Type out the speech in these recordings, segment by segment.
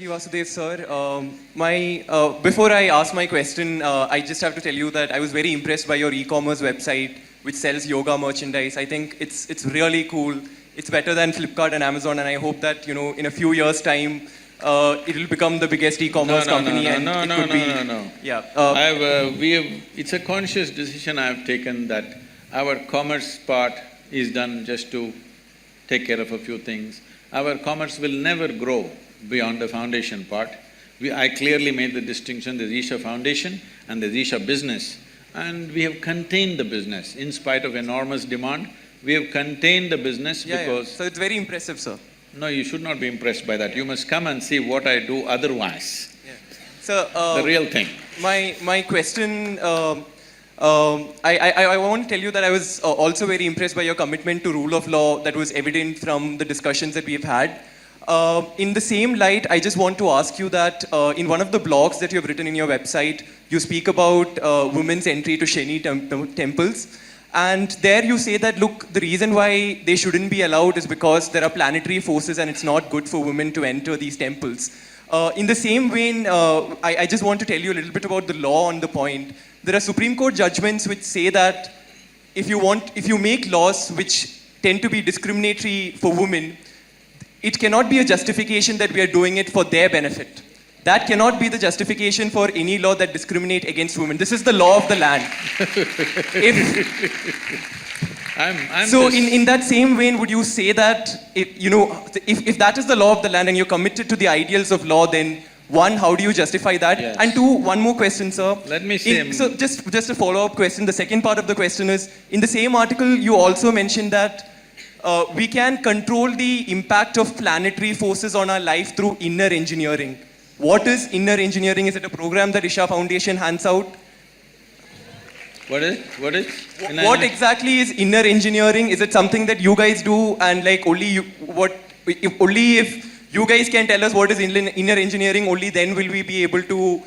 Vasudev sir. Before I ask my question, I just have to tell you that I was very impressed by your e-commerce website, which sells yoga merchandise. I think it's really cool. It's better than Flipkart and Amazon, and I hope that in a few years' time, it will become the biggest e-commerce company. No. Yeah. It's a conscious decision I have taken that our commerce part is done just to take care of a few things. Our commerce will never grow beyond the foundation part. I clearly made the distinction, there's Isha Foundation and there's Isha Business, and we have contained the business. In spite of enormous demand, we have contained the business because… So it's very impressive, sir. No, you should not be impressed by that. You must come and see what I do otherwise. Yeah. So, the real thing. My question… I want to tell you that I was also very impressed by your commitment to rule of law that was evident from the discussions that we've had. In the same light, I just want to ask you that in one of the blogs that you have written in your website, you speak about women's entry to Shani Temples. And there you say that, look, the reason why they shouldn't be allowed is because there are planetary forces and it's not good for women to enter these temples. In the same vein, I just want to tell you a little bit about the law on the point. There are Supreme Court judgments which say that if you make laws which tend to be discriminatory for women, it cannot be a justification that we are doing it for their benefit. That cannot be the justification for any law that discriminates against women. This is the law of the land. In that same vein, would you say that if that is the law of the land and you're committed to the ideals of law, then one, how do you justify that? Yes. And two, one more question, sir. Let me say… So just a follow-up question. The second part of the question is, in the same article, you also mentioned that we can control the impact of planetary forces on our life through inner engineering. What is inner engineering? Is it a program that Isha Foundation hands out? What is? What exactly is inner engineering? Is it something that you guys do and like only if you guys can tell us what is inner engineering, only then will we be able to,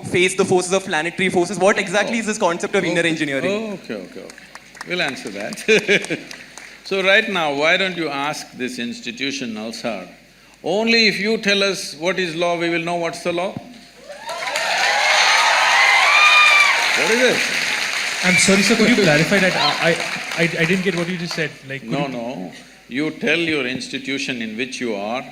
face the forces of planetary forces. What exactly is this concept of inner engineering? Okay. We'll answer that. So right now, why don't you ask this institution now, sir? Only if you tell us what is law, we will know what's the law. What is it? I'm sorry, sir, could you clarify that? I didn't get what you just said. No. You tell your institution in which you are,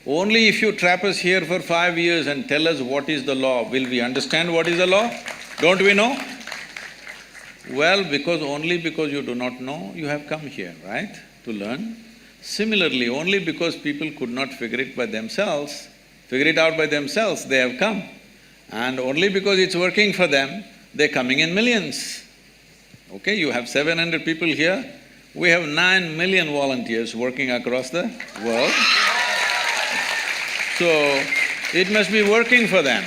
only if you trap us here for 5 years and tell us what is the law, will we understand what is the law? Don't we know? Well, only because you do not know, you have come here, right, to learn. Similarly, only because people could not figure it out by themselves, they have come. And only because it's working for them, they're coming in millions. Okay, you have 700 people here, we have 9 million volunteers working across the world. So, it must be working for them.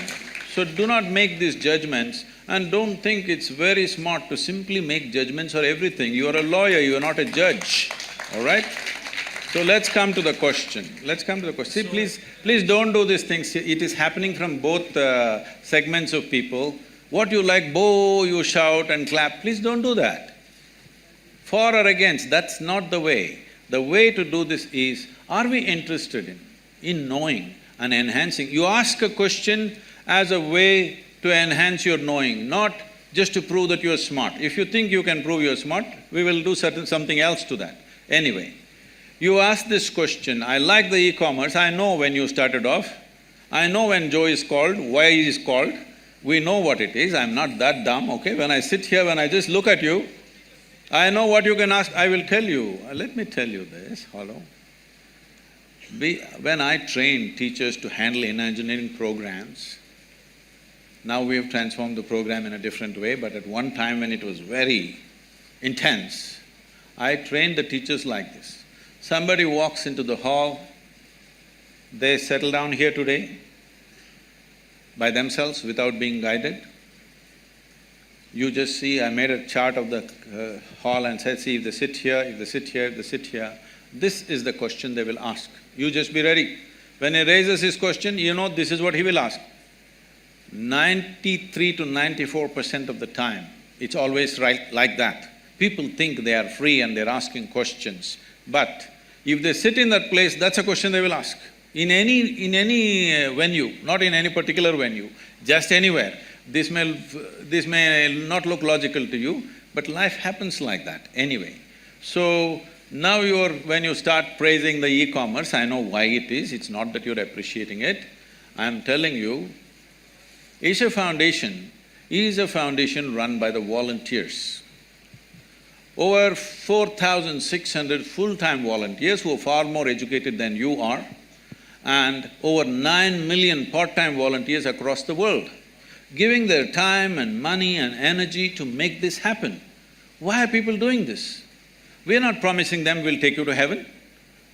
So do not make these judgments and don't think it's very smart to simply make judgments for everything. You are a lawyer, you are not a judge, all right? So let's come to the question. See, please don't do these things. It is happening from both segments of people. What you like, boo, you shout and clap, please don't do that. For or against, that's not the way. The way to do this is, are we interested in knowing and enhancing? You ask a question as a way to enhance your knowing, not just to prove that you're smart. If you think you can prove you're smart, we will do something else to that. Anyway, you ask this question, I like the e-commerce, I know when you started off, I know when Joe is called, why he is called, we know what it is, I'm not that dumb, okay? When I sit here, when I just look at you, I know what you can ask, I will tell you. Let me tell you this, hello. When I trained teachers to handle inner engineering programs, now we have transformed the program in a different way, but at one time when it was very intense, I trained the teachers like this. Somebody walks into the hall, they settle down here today by themselves without being guided. You just see, I made a chart of the hall and said, see, if they sit here, if they sit here, if they sit here, this is the question they will ask. You just be ready. When he raises his question, you know this is what he will ask. 93 to 94% of the time, it's always right like that. People think they are free and they're asking questions, but if they sit in that place, that's a question they will ask. in any venue, not in any particular venue, just anywhere. This may not look logical to you, but life happens like that anyway. So, now when you start praising the e-commerce, I know why it is, it's not that you're appreciating it. I'm telling you, Isha Foundation is a foundation run by the volunteers. Over 4,600 full-time volunteers who are far more educated than you are, and over 9 million part-time volunteers across the world, giving their time and money and energy to make this happen. Why are people doing this? We are not promising them we'll take you to heaven.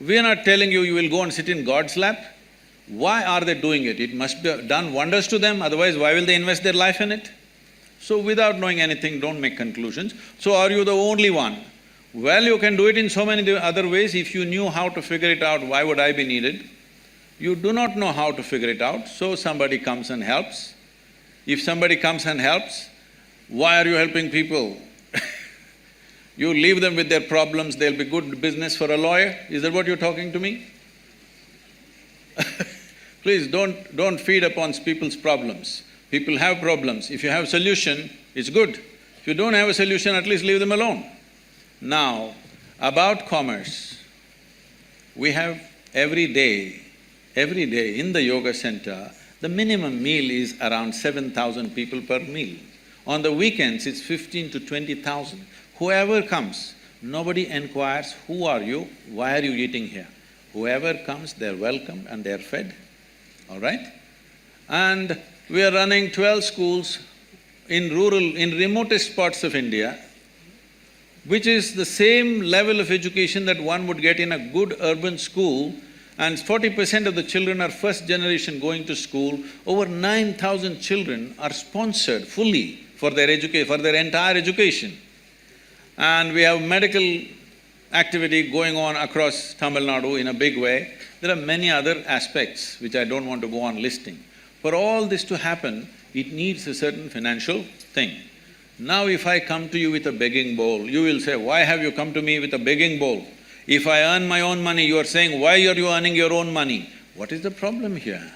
We are not telling you will go and sit in God's lap. Why are they doing it? It must be done wonders to them, otherwise why will they invest their life in it? So without knowing anything, don't make conclusions. So are you the only one? Well, you can do it in so many other ways. If you knew how to figure it out, why would I be needed? You do not know how to figure it out, so somebody comes and helps. If somebody comes and helps, why are you helping people? You leave them with their problems, they'll be good business for a lawyer? Is that what you're talking to me? Please don't feed upon people's problems. People have problems. If you have a solution, it's good. If you don't have a solution, at least leave them alone. Now, about commerce, we have every day in the yoga center, the minimum meal is around 7,000 people per meal. On the weekends, it's 15 to 20,000. Whoever comes, nobody enquires, who are you, why are you eating here? Whoever comes, they're welcomed and they're fed, all right? And we are running 12 schools in remotest parts of India, which is the same level of education that one would get in a good urban school, and 40% of the children are first generation going to school. Over 9,000 children are sponsored fully for their entire education. And we have medical activity going on across Tamil Nadu in a big way. There are many other aspects which I don't want to go on listing. For all this to happen, it needs a certain financial thing. Now if I come to you with a begging bowl, you will say, why have you come to me with a begging bowl? If I earn my own money, you are saying, why are you earning your own money? What is the problem here?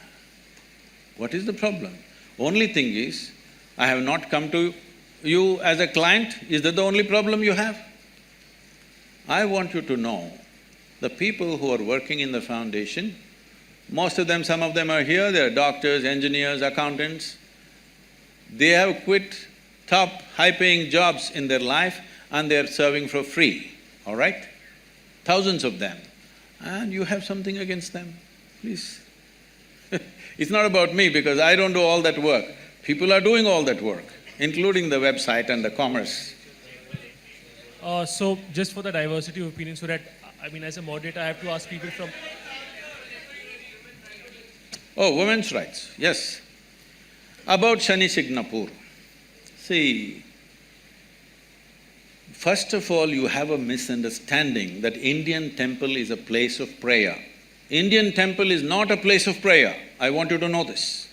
What is the problem? Only thing is, I have not come to you as a client. Is that the only problem you have? I want you to know, the people who are working in the foundation, most of them, some of them are here, they're doctors, engineers, accountants. They have quit top, high-paying jobs in their life and they're serving for free, all right? Thousands of them. And you have something against them, please. It's not about me because I don't do all that work. People are doing all that work, including the website and the commerce. So just for the diversity of opinion, so that, as a moderator, I have to ask people from… Oh, women's rights, yes. About Shani Temples. See, first of all, you have a misunderstanding that Indian temple is a place of prayer. Indian temple is not a place of prayer. I want you to know this.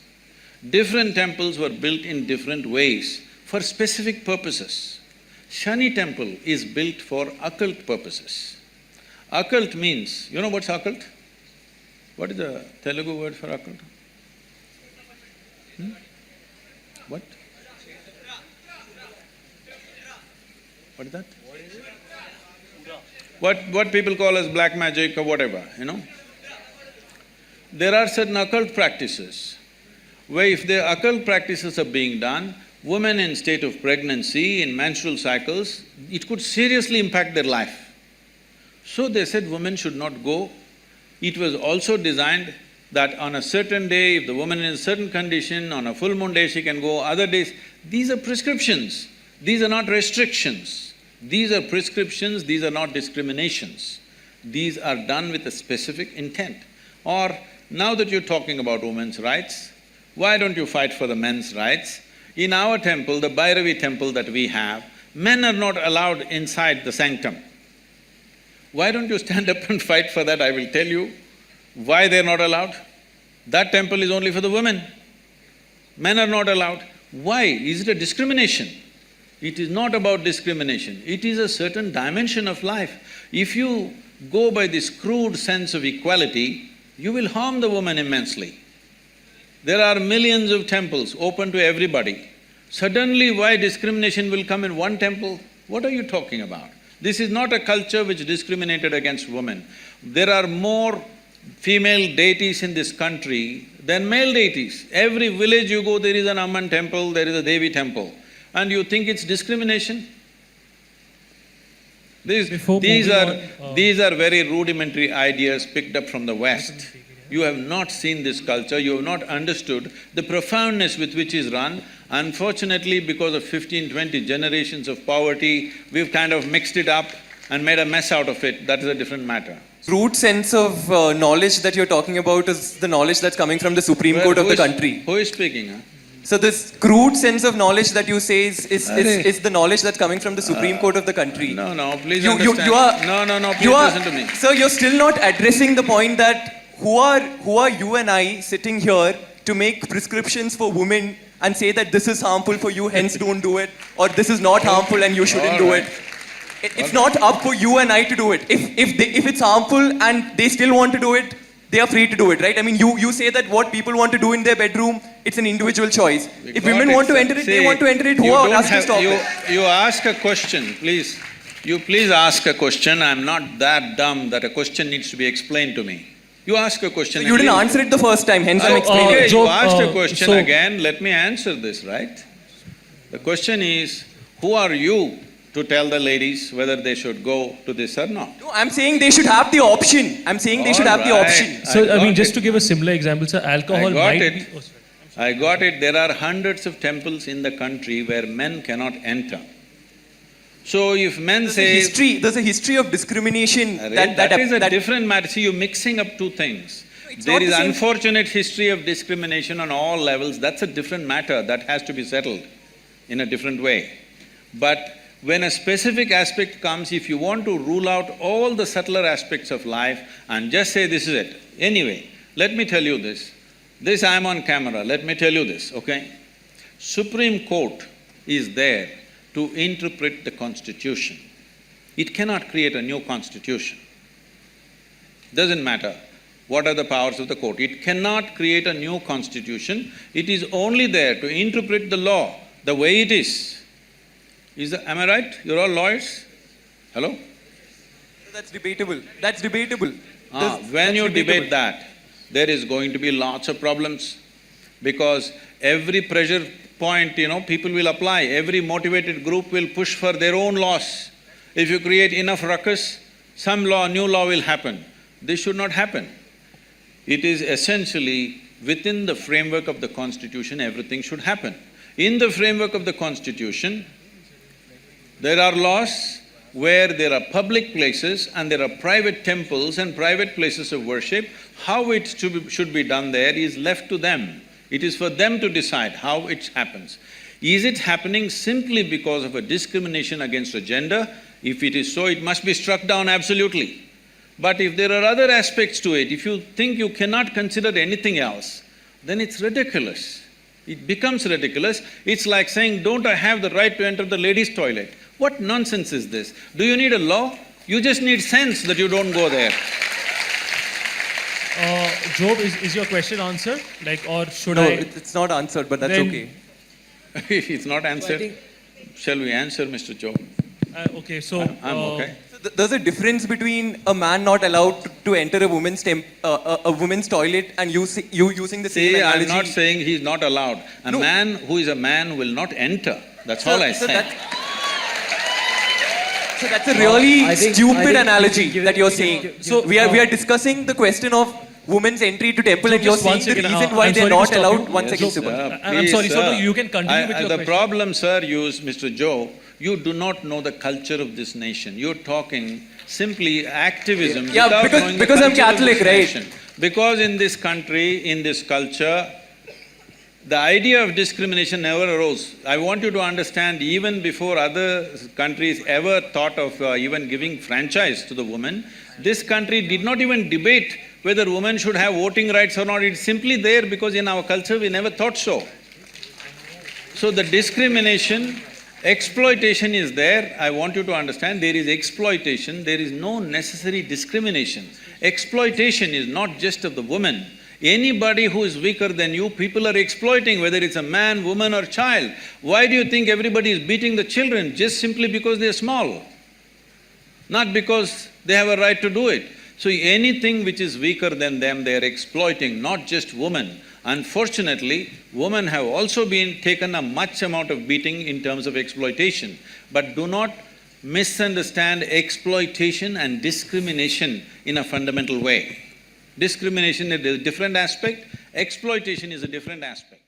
Different temples were built in different ways for specific purposes. Shani Temple is built for occult purposes. Occult means, you know what's occult? What is the Telugu word for occult? What? What is that? What people call as black magic or whatever, you know? There are certain occult practices where if the occult practices are being done, women in state of pregnancy, in menstrual cycles, it could seriously impact their life. So they said women should not go. It was also designed that on a certain day, if the woman is in a certain condition, on a full moon day she can go, other days… These are prescriptions, these are not restrictions. These are prescriptions, these are not discriminations. These are done with a specific intent. Or, now that you're talking about women's rights, why don't you fight for the men's rights? In our temple, the Bhairavi temple that we have, men are not allowed inside the sanctum. Why don't you stand up and fight for that? I will tell you why they're not allowed. That temple is only for the women. Men are not allowed. Why? Is it a discrimination? It is not about discrimination, it is a certain dimension of life. If you go by this crude sense of equality, you will harm the woman immensely. There are millions of temples open to everybody. Suddenly, why discrimination will come in one temple? What are you talking about? This is not a culture which discriminated against women. There are more female deities in this country than male deities. Every village you go, there is an Amman temple, there is a Devi temple. And you think it's discrimination? These are very rudimentary ideas picked up from the West. You have not seen this culture, you have not understood the profoundness with which is run. Unfortunately, because of 15-20 generations of poverty, we've kind of mixed it up and made a mess out of it. That is a different matter. Root sense of knowledge that you're talking about is the knowledge that's coming from the Supreme Court of the country. Who is speaking, huh? So this crude sense of knowledge that you say is the knowledge that's coming from the Supreme Court of the country. No, please understand. No, please listen to me. Sir, you're still not addressing the point that who are you and I sitting here to make prescriptions for women and say that this is harmful for you, hence don't do it, or this is not harmful and you shouldn't do it. It's not up for you and I to do it. If it's harmful and they still want to do it, they are free to do it, right? I mean, you say that what people want to do in their bedroom, it's an individual choice. If women want to enter it, they want to enter it. Who are us to stop it? You ask a question, please. You please ask a question. I'm not that dumb that a question needs to be explained to me. You ask a question. So you didn't answer it the first time, hence I'm explaining. Okay, you asked a question again, let me answer this, right? The question is, who are you to tell the ladies whether they should go to this or not? No, I'm saying they should have the option. I'm saying they should have the option. So, I mean, just to give a similar example, sir, alcohol might be… I got it. There are hundreds of temples in the country where men cannot enter. So if men say… There's a history of discrimination that is a different matter. See, you're mixing up two things. There is unfortunate history of discrimination on all levels. That's a different matter. That has to be settled in a different way. But when a specific aspect comes, if you want to rule out all the subtler aspects of life and just say this is it… Anyway, let me tell you this. This I'm on camera, let me tell you this, okay? Supreme Court is there to interpret the Constitution. It cannot create a new Constitution. Doesn't matter what are the powers of the court. It cannot create a new Constitution. It is only there to interpret the law the way it is. Am I right? You're all lawyers? Hello? That's debatable. That's debatable. When you debate that, there is going to be lots of problems because every pressure point, people will apply. Every motivated group will push for their own laws. If you create enough ruckus, some new law will happen. This should not happen. It is essentially within the framework of the Constitution, everything should happen. In the framework of the Constitution, there are laws where there are public places and there are private temples and private places of worship. How it should be done there is left to them. It is for them to decide how it happens. Is it happening simply because of a discrimination against a gender? If it is so, it must be struck down absolutely. But if there are other aspects to it, if you think you cannot consider anything else, then it's ridiculous. It becomes ridiculous. It's like saying, don't I have the right to enter the ladies' toilet? What nonsense is this? Do you need a law? You just need sense that you don't go there. Job, is your question answered? Or should No, it's not answered, but that's okay. It's not answered? Shall we answer, Mr. Job? Okay, so… I'm okay. So there's a difference between a man not allowed to enter a woman's toilet and you using the same analogy. I'm not saying he's not allowed. A man who is a man will not enter. That's all I said. So that's a really stupid analogy that you're saying. So we are discussing the question of women's entry to temple and you're saying the reason why they're not allowed. One second, sir. I'm sorry, sir, you can continue with your question. The problem, sir, Mr. Joe, you do not know the culture of this nation. You're talking simply activism without knowing because the I'm Catholic, of this right? nation. Because in this country, in this culture, the idea of discrimination never arose. I want you to understand, even before other countries ever thought of even giving franchise to the woman, this country did not even debate whether women should have voting rights or not. It's simply there because in our culture we never thought so. So the discrimination Exploitation is there, I want you to understand, there is exploitation, there is no necessary discrimination. Exploitation is not just of the woman. Anybody who is weaker than you, people are exploiting, whether it's a man, woman or child. Why do you think everybody is beating the children? Just simply because they're small, not because they have a right to do it. So anything which is weaker than them, they are exploiting, not just women. Unfortunately, women have also been taken a much amount of beating in terms of exploitation. But do not misunderstand exploitation and discrimination in a fundamental way. Discrimination is a different aspect, exploitation is a different aspect.